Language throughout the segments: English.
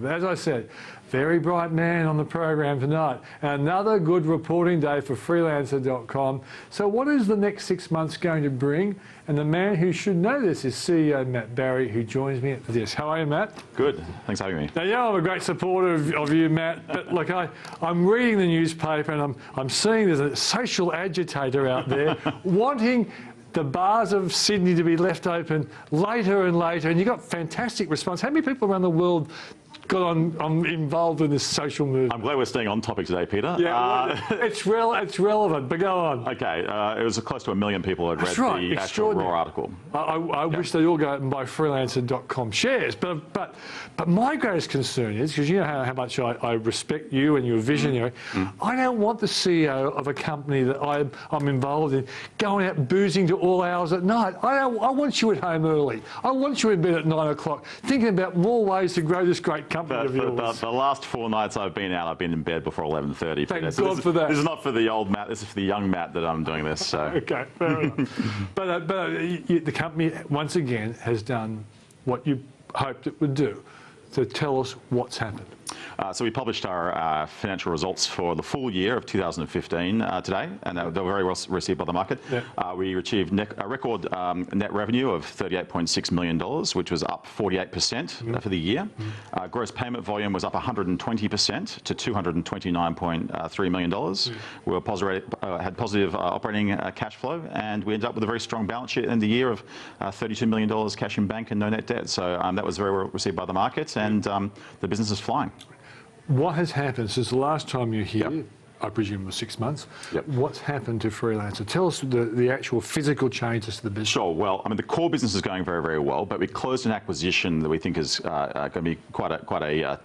As I said, very bright man on the program tonight. Another good reporting day for Freelancer.com. So what is the next 6 months going to bring? And the man who should know this is CEO Matt Barrie, who joins me at this. How are you, Matt? Good. Thanks for having me. Now, you know I'm a great supporter of you, Matt, but look, I'm reading the newspaper and I'm seeing there's a social agitator out there wanting the bars of Sydney to be left open later and later, and you got fantastic response. How many people around the world got involved in this social movement? I'm glad we're staying on topic today, Peter. Yeah, it's relevant, but go on. Okay, it was close to 1 million people had read the actual raw article. I wish they'd all go out and buy Freelancer.com shares, but my greatest concern is, because you know how much I respect you and you're a visionary, I don't want the CEO of a company that I'm involved in going out boozing to all hours at night. I want you at home early. I want you in bed at 9 o'clock, thinking about more ways to grow this great company of yours. The last 4 nights I've been out, I've been in bed before 11:30. Thank God for that. This is not for the old Matt, this is for the young Matt that I'm doing this. So. Okay, fair enough. But the company, once again, has done what you hoped it would do. So tell us what's happened. So we published our financial results for the full year of 2015 today, and they were very well received by the market. Yeah. We achieved a record net revenue of $38.6 million, which was up 48% for the year. Gross payment volume was up 120% to $229.3 million. We had positive operating cash flow, and we ended up with a very strong balance sheet in the year of $32 million cash in bank and no net debt. So that was very well received by the market, and the business is flying. What has happened since the last time you were here? Yep. I presume it was 6 months. Yep. What's happened to Freelancer? Tell us the actual physical changes to the business. Sure. Well, I mean, the core business is going very, very well, but we closed an acquisition that we think is going to be quite a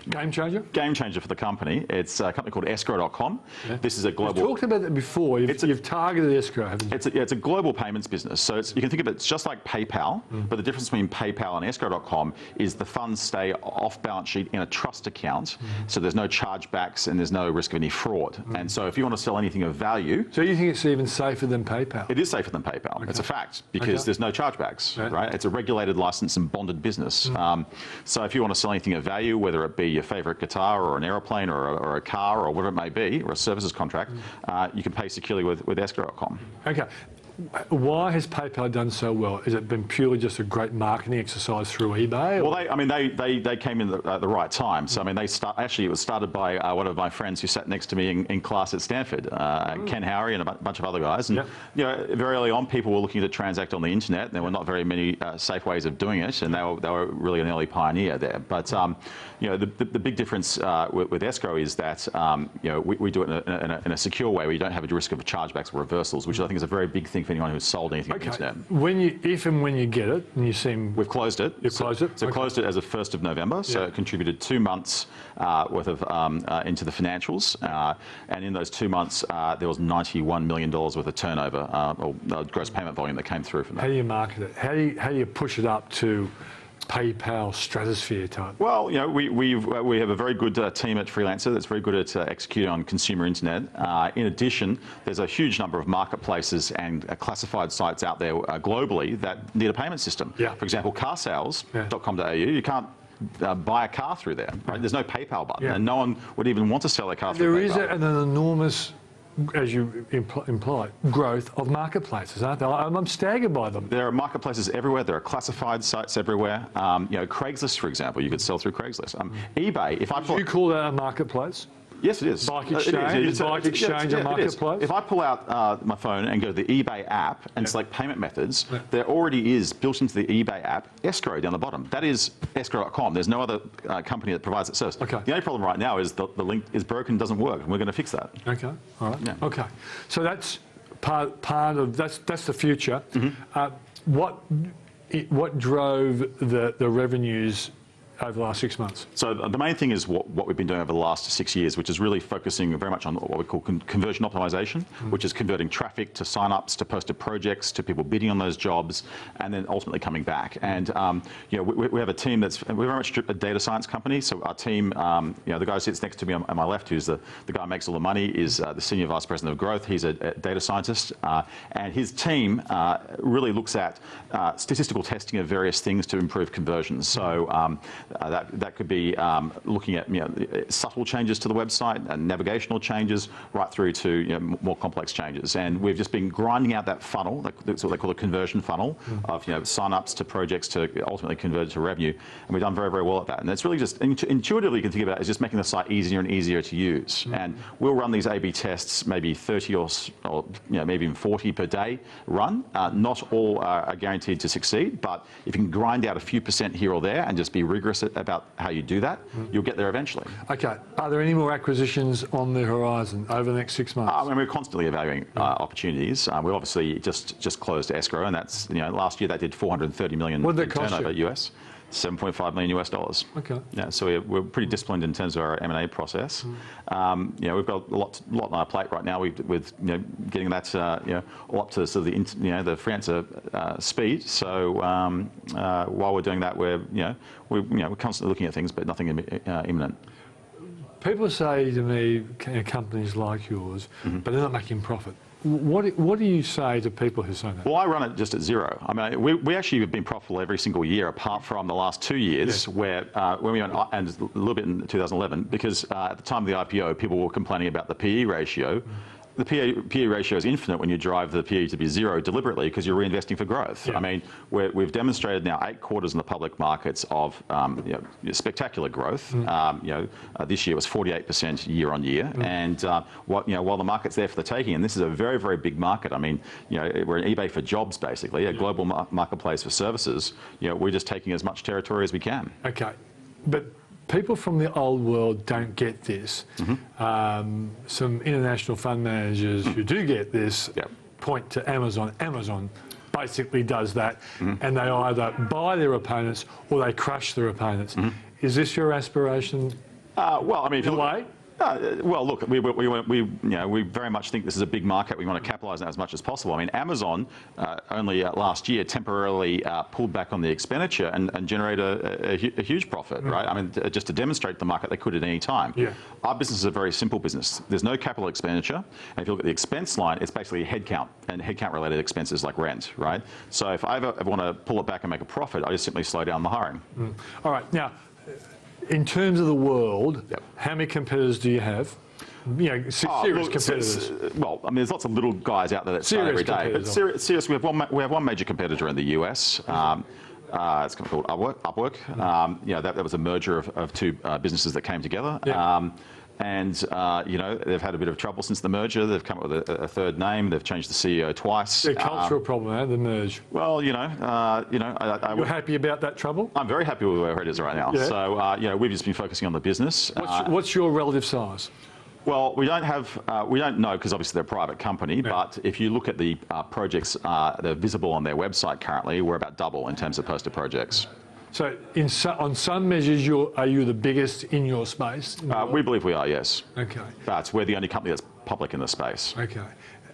game changer. Game changer for the company. It's a company called Escrow.com. Yeah. This is a global. You've talked about that before. You've targeted Escrow, haven't you? It's a global payments business. So you can think of it just like PayPal, but the difference between PayPal and Escrow.com is the funds stay off balance sheet in a trust account, so there's no chargebacks and there's no risk of any fraud. And so if you want to sell anything of value... So you think it's even safer than PayPal? It is safer than PayPal. Okay. It's a fact, because there's no chargebacks, right? It's a regulated, licensed and bonded business. So if you want to sell anything of value, whether it be your favourite guitar or an aeroplane or a car or whatever it may be, or a services contract, you can pay securely with Escrow.com. Okay. Why has PayPal done so well? Has it been purely just a great marketing exercise through eBay? Well, they came in at the right time. So I mean, actually it was started by one of my friends who sat next to me in class at Stanford, Ken Howery and a bunch of other guys. And you know, very early on, people were looking to transact on the internet. There were not very many safe ways of doing it, and they were really an early pioneer there. But you know, the big difference with Escrow is that you know, we do it in a secure way. We don't have a risk of chargebacks or reversals, which I think is a very big thing for anyone who's sold anything on the internet. If and when you get it, and you seem... We've closed it. You've closed it? So closed it as of 1st of November, so it contributed 2 months worth of into the financials, and in those 2 months there was $91 million worth of turnover, or gross payment volume that came through from that. How do you market it? How do you push it up to PayPal stratosphere type? Well, you know, we have a very good team at Freelancer that's very good at executing on consumer internet. In addition, there's a huge number of marketplaces and classified sites out there globally that need a payment system. Yeah. For example, carsales.com.au, you can't buy a car through there. Right? There's no PayPal button, and no one would even want to sell their car through PayPal. There is an enormous, as you imply, growth of marketplaces, aren't there? I'm staggered by them. There are marketplaces everywhere. There are classified sites everywhere. You know, Craigslist, for example, you could sell through Craigslist. eBay, if I put... Do you call that a marketplace? Yes, it is. Bike exchange? Is bike exchange a marketplace? If I pull out my phone and go to the eBay app and select payment methods, there already is, built into the eBay app, Escrow down the bottom. That is Escrow.com. There's no other company that provides that service. Okay. The only problem right now is the link is broken, doesn't work, and we're going to fix that. Okay, all right. Yeah. Okay, so that's part of, that's the future. What drove the revenues over the last 6 months? So the main thing is what we've been doing over the last 6 years, which is really focusing very much on what we call conversion optimization, which is converting traffic to sign-ups, to posted projects, to people bidding on those jobs, and then ultimately coming back. And you know, we have a team we're very much a data science company. So our team, you know, the guy who sits next to me on my left, who's the guy who makes all the money, is the senior vice president of growth. He's a data scientist, and his team really looks at statistical testing of various things to improve conversions. So that could be looking at subtle changes to the website and navigational changes, right through to more complex changes. And we've just been grinding out that funnel. That's what they call a conversion funnel of sign-ups to projects to ultimately convert to revenue. And we've done very, very well at that. And it's really just intuitively, you can think about it as just making the site easier and easier to use. And we'll run these A/B tests, maybe 30 or maybe even 40 per day run. Not all are guaranteed to succeed, but if you can grind out a few percent here or there and just be rigorous about how you do that, you'll get there eventually. Okay. Are there any more acquisitions on the horizon over the next 6 months? We're constantly evaluating opportunities. We obviously just closed escrow, and that's last year that did $430 million in turnover US. $7.5 million US. Okay. Yeah, so we're pretty disciplined in terms of our M&A process. We've got a lot on our plate right now with getting that all up to sort of the Freelancer speed. So while we're doing that, we're constantly looking at things, but nothing imminent. People say to me, companies like yours, but they're not making profit. What do you say to people who say that? Well, I run it just at zero. I mean, we actually have been profitable every single year, apart from the last 2 years, where when we went, and a little bit in 2011, because at the time of the IPO, people were complaining about the PE ratio. The PE ratio is infinite when you drive the PE to be zero deliberately because you're reinvesting for growth. Yeah. I mean, we've demonstrated now 8 quarters in the public markets of spectacular growth. This year was 48% year on year, and while the market's there for the taking, and this is a very, very big market. I mean, we're an eBay for jobs, basically, a global marketplace for services. We're just taking as much territory as we can. Okay, but people from the old world don't get this. Some international fund managers who do get this point to Amazon. Amazon basically does that, and they either buy their opponents or they crush their opponents. Is this your aspiration? Well, I mean, if you way? Well, look, we very much think this is a big market. We want to capitalise on that as much as possible. I mean, Amazon only last year temporarily pulled back on the expenditure and generated a huge profit, right? I mean, just to demonstrate the market, they could at any time. Yeah. Our business is a very simple business. There's no capital expenditure. And if you look at the expense line, it's basically headcount and headcount-related expenses like rent, right? So if I ever want to pull it back and make a profit, I just simply slow down the hiring. All right. Now, in terms of the world, how many competitors do you have? Serious competitors. Well, I mean, there's lots of little guys out there that start every day. But serious, we have one major competitor in the US. It's called Upwork. That was a merger of 2 businesses that came together. And they've had a bit of trouble since the merger. They've come up with a third name. They've changed the CEO twice. A cultural problem, the merge. Well, you're happy about that trouble? I'm very happy with where it is right now. Yeah. So we've just been focusing on the business. What's your relative size? Well, we don't know because obviously they're a private company. Yeah. But if you look at the projects that are visible on their website currently, we're about double in terms of posted projects. So on some measures, are you the biggest in your space? We believe we are, yes. Okay. But we're the only company that's public in the space. Okay.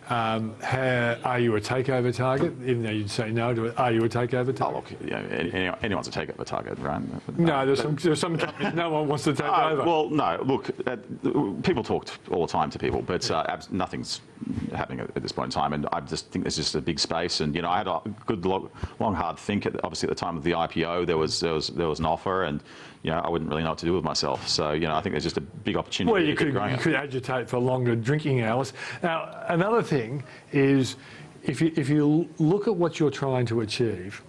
Are you a takeover target? Even though you'd say no to it, are you a takeover target? Oh, look, anyone's a takeover target, right? No, there's some companies no one wants to take over. Well, no, look, people talk all the time to people, but nothing's happening at this point in time, and I just think there's just a big space. And I had a good, long, hard think. Obviously, at the time of the IPO, there was an offer, and I wouldn't really know what to do with myself. So I think there's just a big opportunity. Well, you could agitate for longer drinking hours. Now, another thing is, if you look at what you're trying to achieve.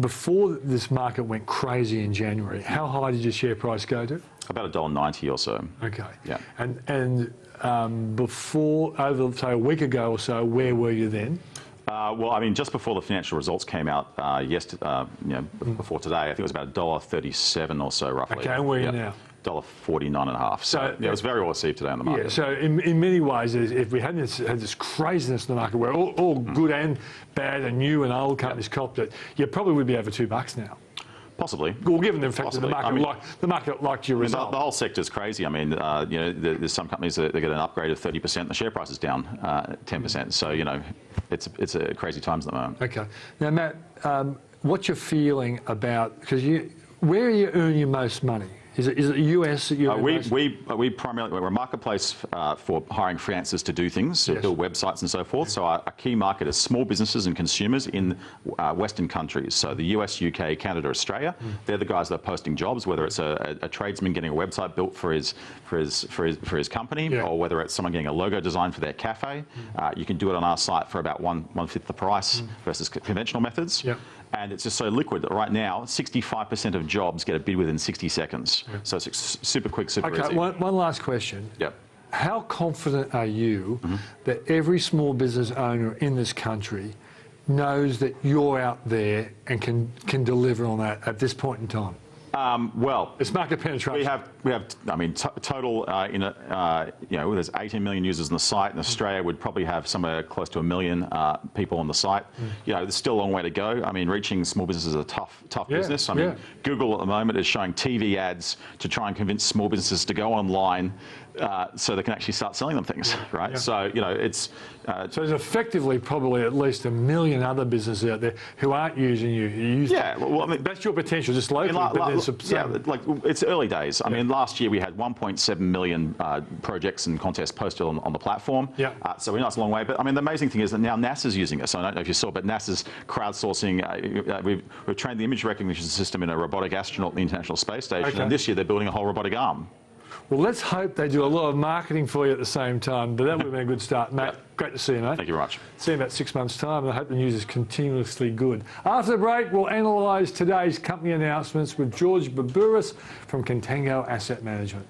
Before this market went crazy in January, how high did your share price go to? About $1.90 or so. Okay. Yeah. And before, over say a week ago or so, where were you then? Well, I mean, just before the financial results came out before today, I think it was about $1.37 or so, roughly. Okay, and where are you now? $1.49.5. So it was very well received today on the market. Yeah. So in many ways, if we hadn't had this craziness in the market where all good and bad and new and old companies copped it, you probably would be over $2 now. Possibly. Well, given the fact that the market liked your result. The whole sector's crazy. I mean, there's some companies that get an upgrade of 30%, and the share price is down 10%. So it's a crazy times at the moment. Okay. Now, Matt, what's your feeling about, because where are you earning your most money? Is it US that you're we primarily, we're a marketplace for hiring freelancers to do things, to build websites and so forth. So our key market is small businesses and consumers in Western countries. So the US, UK, Canada, Australia. They're the guys that are posting jobs, whether it's a tradesman getting a website built for his company, or whether it's someone getting a logo designed for their cafe. You can do it on our site for about one-fifth the price versus conventional methods. And it's just so liquid that right now, 65% of jobs get a bid within 60 seconds. So it's super quick, super easy. One last question. How confident are you that every small business owner in this country knows that you're out there and can deliver on that at this point in time? Well, it's market penetration. We have. I mean, total there's 18 million users on the site. In Australia, would probably have somewhere close to 1 million people on the site. There's still a long way to go. I mean, reaching small businesses is a tough business. I mean, Google at the moment is showing TV ads to try and convince small businesses to go online so they can actually start selling them things, right? So it's so there's effectively probably at least 1 million other businesses out there who aren't using you. Well, I mean, that's your potential, just locally. Like it's early days. I mean, last year we had 1.7 million projects and contests posted on the platform. So we know it's a long way. But I mean, the amazing thing is that now NASA's using us. I don't know if you saw, but NASA's crowdsourcing. We've trained the image recognition system in a robotic astronaut in the International Space Station, and this year they're building a whole robotic arm. Well, let's hope they do a lot of marketing for you at the same time, but that would have been a good start. Matt, great to see you, mate. Thank you very much. See you in about 6 months' time, and I hope the news is continuously good. After the break, we'll analyse today's company announcements with George Babouris from Contango Asset Management.